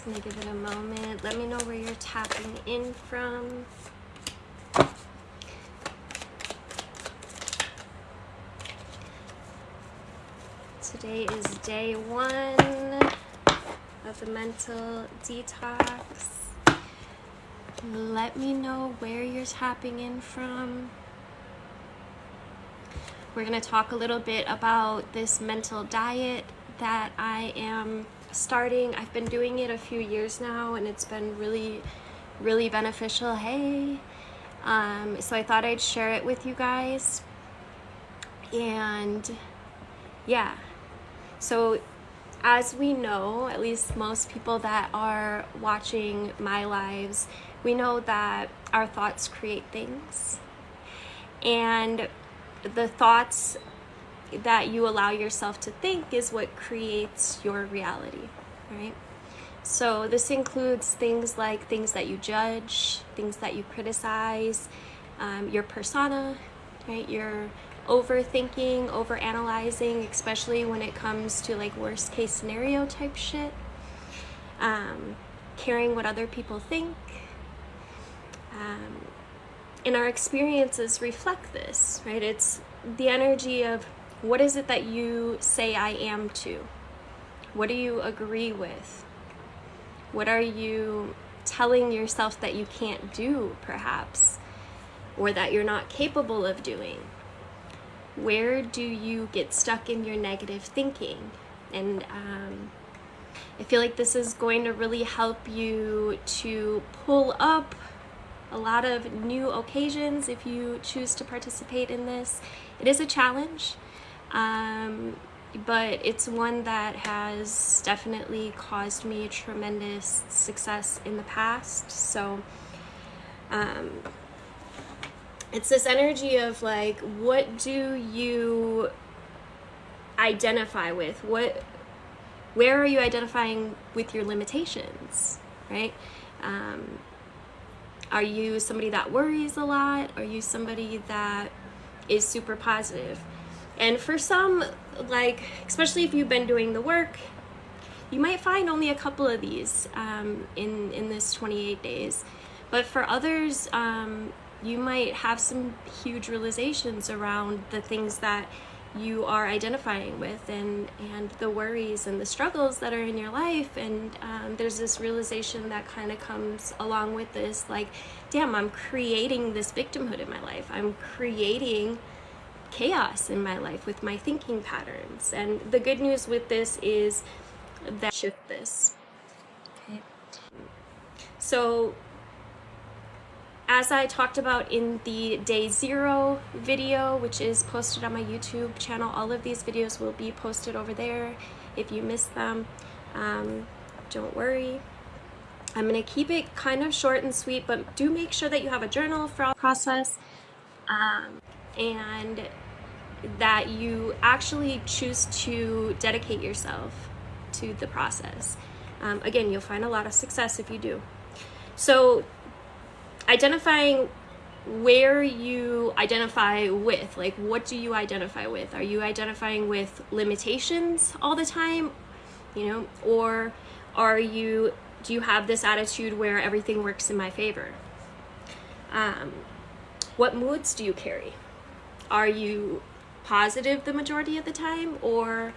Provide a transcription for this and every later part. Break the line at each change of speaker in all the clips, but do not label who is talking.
Just gonna give it a moment. Let me know where you're tapping in from. Today is day 1 of the mental detox. Let me know where you're tapping in from. We're going to talk a little bit about this mental diet that I am starting. I've been doing it a few years now, and it's been really, really beneficial. Hey, so I thought I'd share it with you guys. And yeah, so as we know, at least most people that are watching my lives, we know that our thoughts create things, and the thoughts that you allow yourself to think is what creates your reality, right? So this includes things like things that you judge, things that you criticize, your persona, right? Your overthinking, overanalyzing, especially when it comes to like worst case scenario type shit, caring what other people think. And our experiences reflect this, right? It's the energy of what is it that you say I am to? What do you agree with? What are you telling yourself that you can't do, perhaps, or that you're not capable of doing? Where do you get stuck in your negative thinking? And I feel like this is going to really help you to pull up a lot of new occasions if you choose to participate in this. It is a challenge, but it's one that has definitely caused me tremendous success in the past. So it's this energy of like, what do you identify with? Where are you identifying with your limitations, right? Are you somebody that worries a lot? Are you somebody that is super positive? And for some, like, especially if you've been doing the work, you might find only a couple of these in this 28 days. But for others, you might have some huge realizations around the things that you are identifying with, and the worries and the struggles that are in your life. And there's this realization that kind of comes along with this, like, damn, I'm creating this victimhood in my life. I'm creating chaos in my life with my thinking patterns. And the good news with this is that shift this. Okay. So as I talked about in the day 0 video, which is posted on my YouTube channel, all of these videos will be posted over there. If you missed them, don't worry. I'm going to keep it kind of short and sweet, but do make sure that you have a journal for all the process, and that you actually choose to dedicate yourself to the process. Again, you'll find a lot of success if you do. So identifying where you identify with, like, what do you identify with? Are you identifying with limitations all the time, you know, or do you have this attitude where everything works in my favor? What moods do you carry? Are you positive the majority of the time, or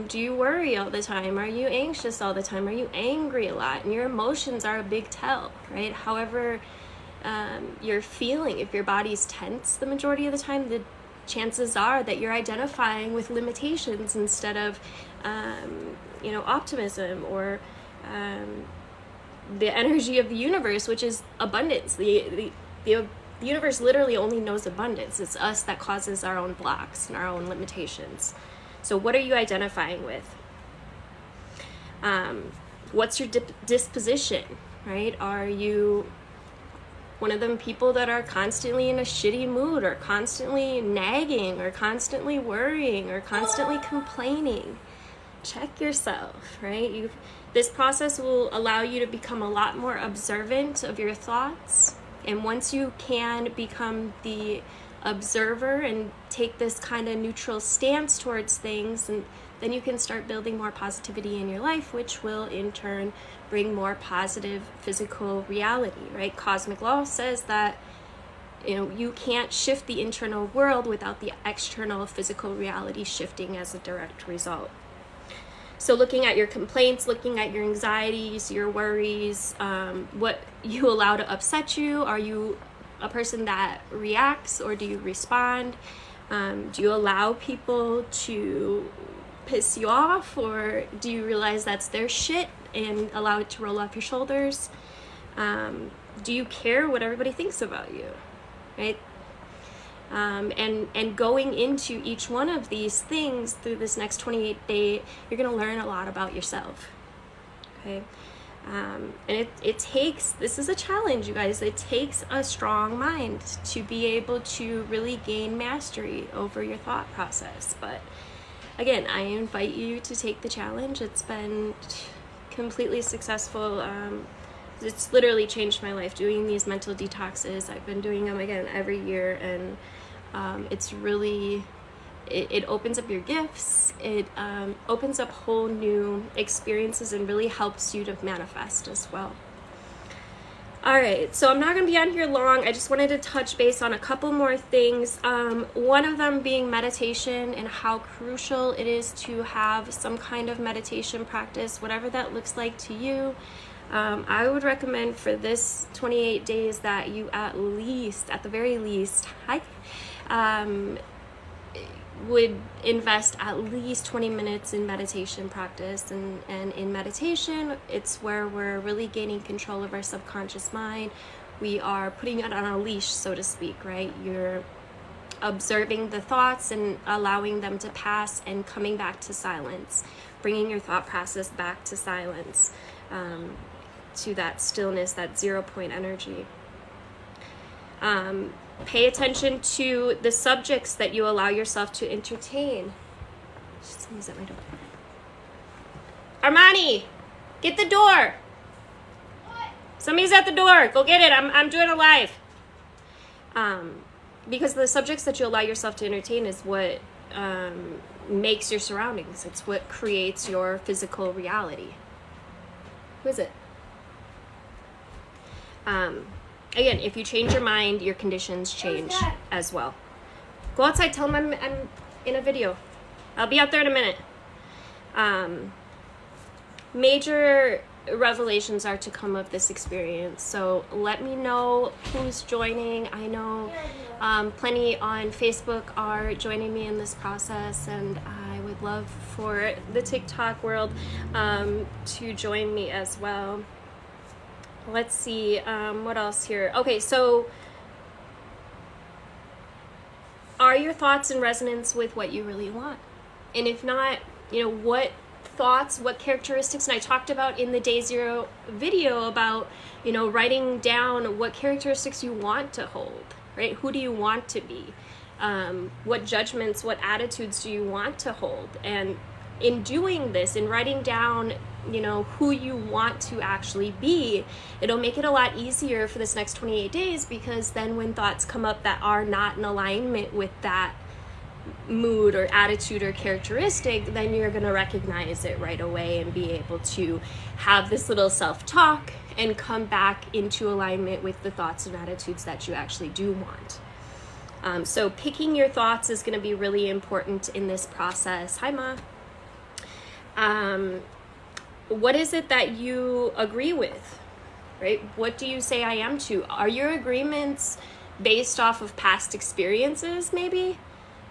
do you worry all the time? Are you anxious all the time? Are you angry a lot? And your emotions are a big tell, right? However you're feeling, if your body's tense the majority of the time, the chances are that you're identifying with limitations instead of optimism, or the energy of the universe, which is abundance. The universe literally only knows abundance. It's us that causes our own blocks and our own limitations. So what are you identifying with? What's your disposition, right? Are you one of them people that are constantly in a shitty mood, or constantly nagging, or constantly worrying, or constantly complaining? Check yourself, right? This process will allow you to become a lot more observant of your thoughts. And once you can become the observer and take this kind of neutral stance towards things, and then you can start building more positivity in your life, which will in turn bring more positive physical reality, right? Cosmic law says that, you know, you can't shift the internal world without the external physical reality shifting as a direct result. So looking at your complaints, looking at your anxieties, your worries, what you allow to upset you. Are you a person that reacts, or do you respond? Do you allow people to piss you off, or do you realize that's their shit and allow it to roll off your shoulders? Do you care what everybody thinks about you, right? And going into each one of these things through this next 28-day, you're going to learn a lot about yourself, okay? And it takes, this is a challenge, you guys, it takes a strong mind to be able to really gain mastery over your thought process. But again, I invite you to take the challenge. It's been completely successful. It's literally changed my life doing these mental detoxes. I've been doing them again every year, and it's really, it opens up your gifts. It opens up whole new experiences and really helps you to manifest as well. All right, so I'm not going to be on here long. I just wanted to touch base on a couple more things. One of them being meditation and how crucial it is to have some kind of meditation practice, whatever that looks like to you. I would recommend for this 28 days that you at the very least, would invest at least 20 minutes in meditation practice. And in meditation, it's where we're really gaining control of our subconscious mind. We are putting it on a leash, so to speak, right? You're observing the thoughts and allowing them to pass and coming back to silence, bringing your thought process back to silence, to that stillness, that 0 point energy. Pay attention to the subjects that you allow yourself to entertain. Somebody's at my door. Armani, get the door. What? Somebody's at the door. Go get it. I'm doing a live. Because the subjects that you allow yourself to entertain is what makes your surroundings. It's what creates your physical reality. Who is it? Again, if you change your mind, your conditions change as well. Go outside, tell them I'm in a video. I'll be out there in a minute. Major revelations are to come of this experience. So let me know who's joining. I know plenty on Facebook are joining me in this process, and I would love for the TikTok world to join me as well. Let's see, what else here? Okay, so are your thoughts in resonance with what you really want? And if not, you know, what thoughts, what characteristics, and I talked about in the Day Zero video about, you know, writing down what characteristics you want to hold, right? Who do you want to be? What judgments, what attitudes do you want to hold? And in doing this, in writing down, you know, who you want to actually be, it'll make it a lot easier for this next 28 days, because then when thoughts come up that are not in alignment with that mood or attitude or characteristic, then you're going to recognize it right away and be able to have this little self-talk and come back into alignment with the thoughts and attitudes that you actually do want. So picking your thoughts is going to be really important in this process. Hi, Ma. What is it that you agree with, right? What do you say I am to? Are your agreements based off of past experiences, maybe?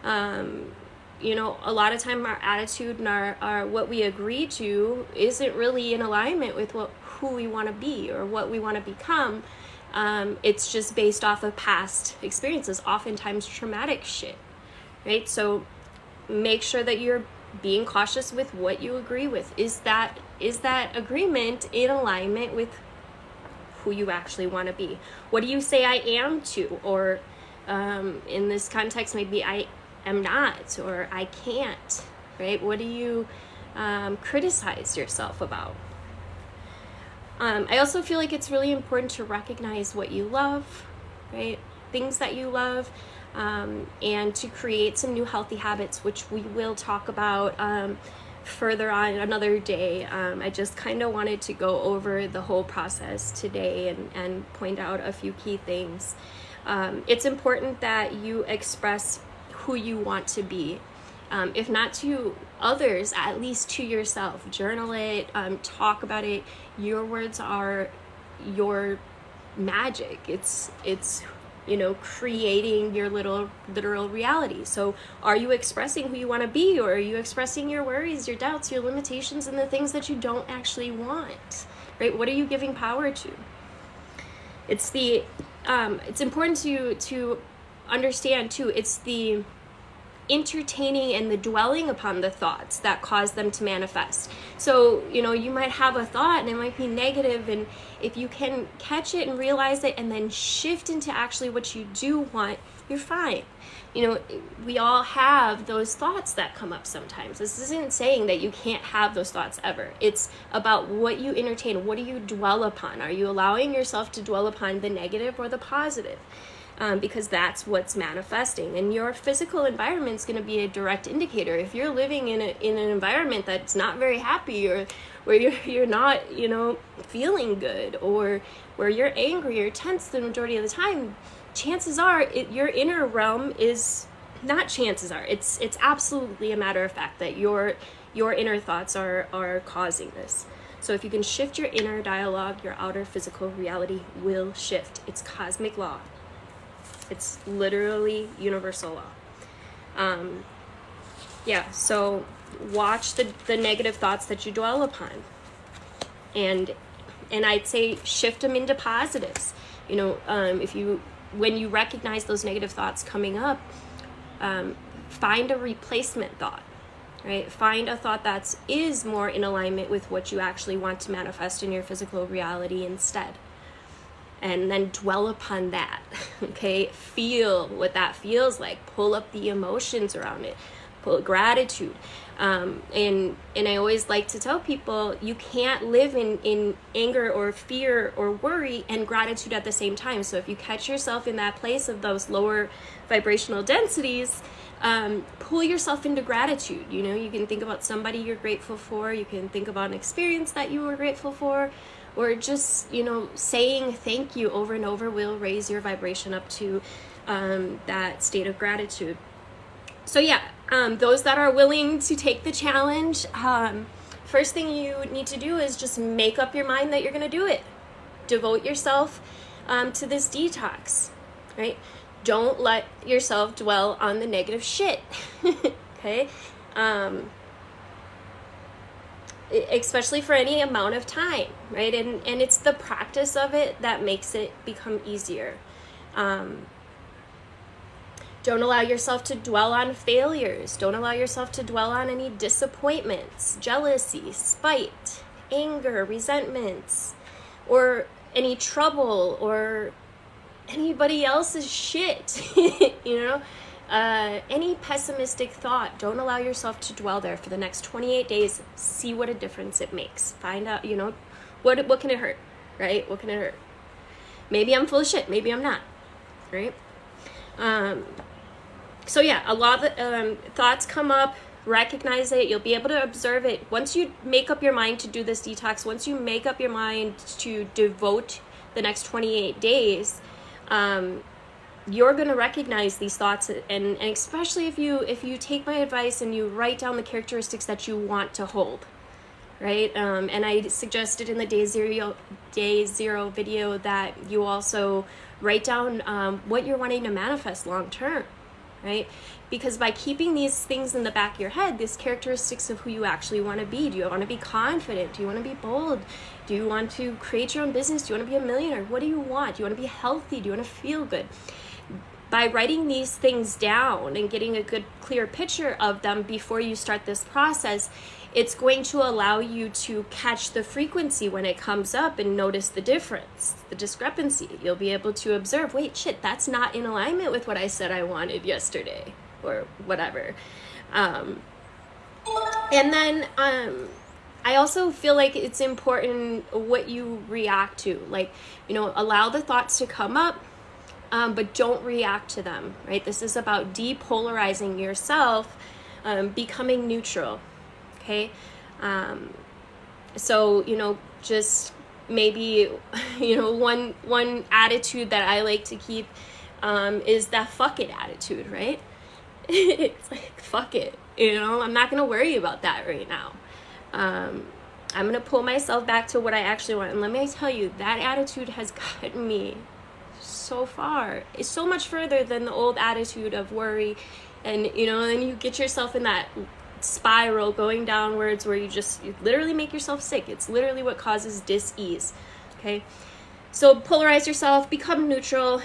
You know, a lot of time our attitude and our what we agree to isn't really in alignment with who we want to be or what we want to become. It's just based off of past experiences, oftentimes traumatic shit, right? So make sure that you're being cautious with what you agree with. Is that agreement in alignment with who you actually want to be? What do you say I am to? Or in this context, maybe I am not, or I can't, right? What do you criticize yourself about? I also feel like it's really important to recognize what you love, right? Things that you love. and to create some new healthy habits, which we will talk about further on another day. I just kind of wanted to go over the whole process today and point out a few key things. It's important that you express who you want to be. If not to others, at least to yourself. Journal it, talk about it. Your words are your magic. It's creating your literal reality. So are you expressing who you want to be, or are you expressing your worries, your doubts, your limitations, and the things that you don't actually want, right? What are you giving power to? It's important to understand too, it's the entertaining and the dwelling upon the thoughts that cause them to manifest. So, you might have a thought and it might be negative, and if you can catch it and realize it and then shift into actually what you do want, you're fine. We all have those thoughts that come up sometimes. This isn't saying that you can't have those thoughts ever. It's about what you entertain. What do you dwell upon? Are you allowing yourself to dwell upon the negative or the positive? Because that's what's manifesting, and your physical environment is going to be a direct indicator. If you're living in an environment that's not very happy, or where you're not feeling good, or where you're angry or tense the majority of the time, chances are your inner realm is not chances are it's absolutely a matter of fact that your inner thoughts are causing this. So if you can shift your inner dialogue, your outer physical reality will shift. It's cosmic law. It's literally universal law. So watch the negative thoughts that you dwell upon, and I'd say shift them into positives. When you recognize those negative thoughts coming up, find a replacement thought, right? Find a thought that is more in alignment with what you actually want to manifest in your physical reality instead. And then dwell upon that, okay? Feel what that feels like. Pull up the emotions around it. Pull gratitude. And I always like to tell people, you can't live in anger or fear or worry and gratitude at the same time. So if you catch yourself in that place of those lower vibrational densities, pull yourself into gratitude. You can think about somebody you're grateful for. You can think about an experience that you were grateful for. Or just, saying thank you over and over will raise your vibration up to that state of gratitude. So those that are willing to take the challenge, first thing you need to do is just make up your mind that you're going to do it. Devote yourself to this detox, right? Don't let yourself dwell on the negative shit, okay? Especially for any amount of time, right? And it's the practice of it that makes it become easier. Don't allow yourself to dwell on failures. Don't allow yourself to dwell on any disappointments, jealousy, spite, anger, resentments, or any trouble, or anybody else's shit, any pessimistic thought. Don't allow yourself to dwell there for the next 28 days. See what a difference it makes. Find out, what can it hurt, right? What can it hurt? Maybe I'm full of shit. Maybe I'm not, right? A lot of thoughts come up. Recognize it. You'll be able to observe it. Once you make up your mind to do this detox, once you make up your mind to devote the next 28 days, you're going to recognize these thoughts, and especially if you take my advice and you write down the characteristics that you want to hold, right? And I suggested in the day zero video that you also write down what you're wanting to manifest long term, right? Because by keeping these things in the back of your head, these characteristics of who you actually want to be. Do you want to be confident? Do you want to be bold? Do you want to create your own business? Do you want to be a millionaire? What do you want? Do you want to be healthy? Do you want to feel good? By writing these things down and getting a good, clear picture of them before you start this process, it's going to allow you to catch the frequency when it comes up and notice the difference, the discrepancy. You'll be able to observe, wait, shit, that's not in alignment with what I said I wanted yesterday, or whatever. And then I also feel like it's important what you react to. Like, allow the thoughts to come up. but don't react to them, right? This is about depolarizing yourself, becoming neutral, okay? So, you know, just maybe, you know, one attitude that I like to keep is that fuck it attitude, right? It's like, fuck it, you know, I'm not gonna worry about that right now. I'm gonna pull myself back to what I actually want. And let me tell you, that attitude has gotten me so far. It's so much further than the old attitude of worry. And, you know, then you get yourself in that spiral going downwards where you literally make yourself sick. It's literally what causes dis-ease, okay? So polarize yourself, become neutral.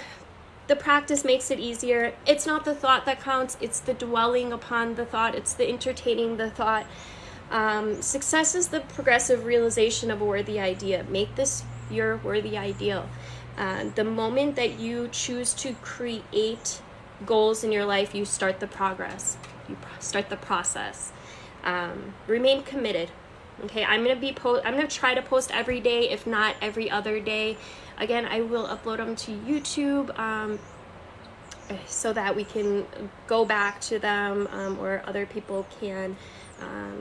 The practice makes it easier. It's not the thought that counts, it's the dwelling upon the thought, it's the entertaining the thought. Success is the progressive realization of a worthy idea. Make this your worthy ideal. The moment that you choose to create goals in your life, you start the progress. You start the process. Remain committed. Okay, I'm gonna try to post every day, if not every other day. Again, I will upload them to YouTube so that we can go back to them, or other people can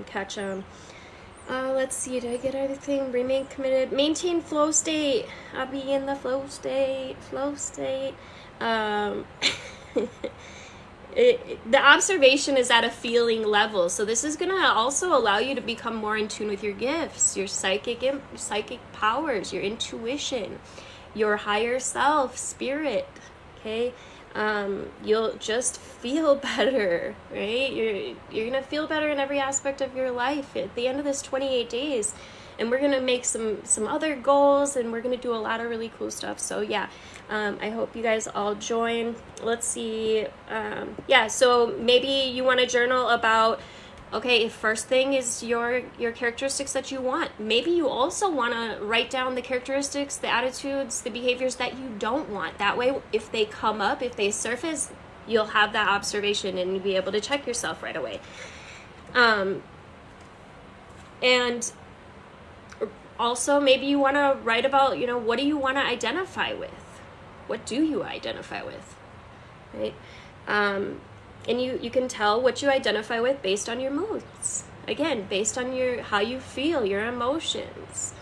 catch them. Let's see, did I get everything? Remain committed. Maintain flow state. I'll be in the flow state. The observation is at a feeling level, so this is gonna also allow you to become more in tune with your gifts, your psychic powers, your intuition, your higher self, spirit. Okay, you'll just feel better, right? You're gonna feel better in every aspect of your life at the end of this 28 days. And we're gonna make some other goals, and we're gonna do a lot of really cool stuff. So yeah, I hope you guys all join. Let's see. Yeah, so maybe you want to journal about, okay, first thing is your characteristics that you want. Maybe you also want to write down the characteristics, the attitudes, the behaviors that you don't want. That way, if they come up, if they surface, you'll have that observation and you'll be able to check yourself right away. And also, maybe you want to write about, you know, what do you want to identify with? What do you identify with, right? And you can tell what you identify with based on your moods. Again, based on how you feel, your emotions.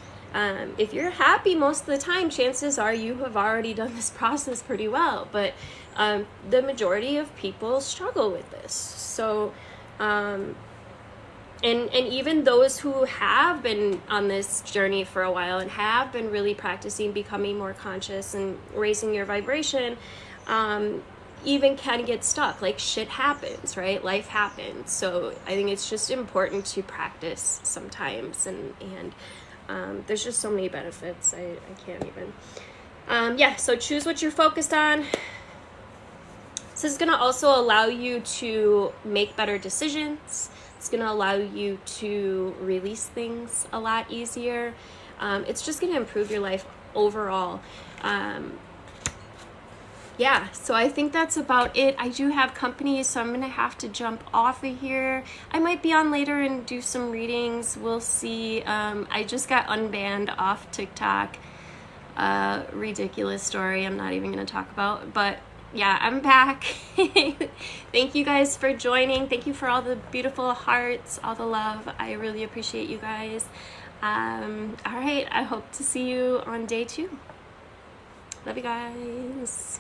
If you're happy most of the time, chances are you have already done this process pretty well. But the majority of people struggle with this. So, and even those who have been on this journey for a while and have been really practicing becoming more conscious and raising your vibration, even can get stuck. Like, shit happens, right? Life happens. So I think it's just important to practice sometimes, and there's just so many benefits. I can't even. Yeah, so choose what you're focused on. This is going to also allow you to make better decisions. It's going to allow you to release things a lot easier. It's just going to improve your life overall. Yeah, so I think that's about it. I do have company, so I'm going to have to jump off of here. I might be on later and do some readings. We'll see. I just got unbanned off TikTok. Ridiculous story I'm not even going to talk about. But yeah, I'm back. Thank you guys for joining. Thank you for all the beautiful hearts, all the love. I really appreciate you guys. All right, I hope to see you on day 2. Love you guys.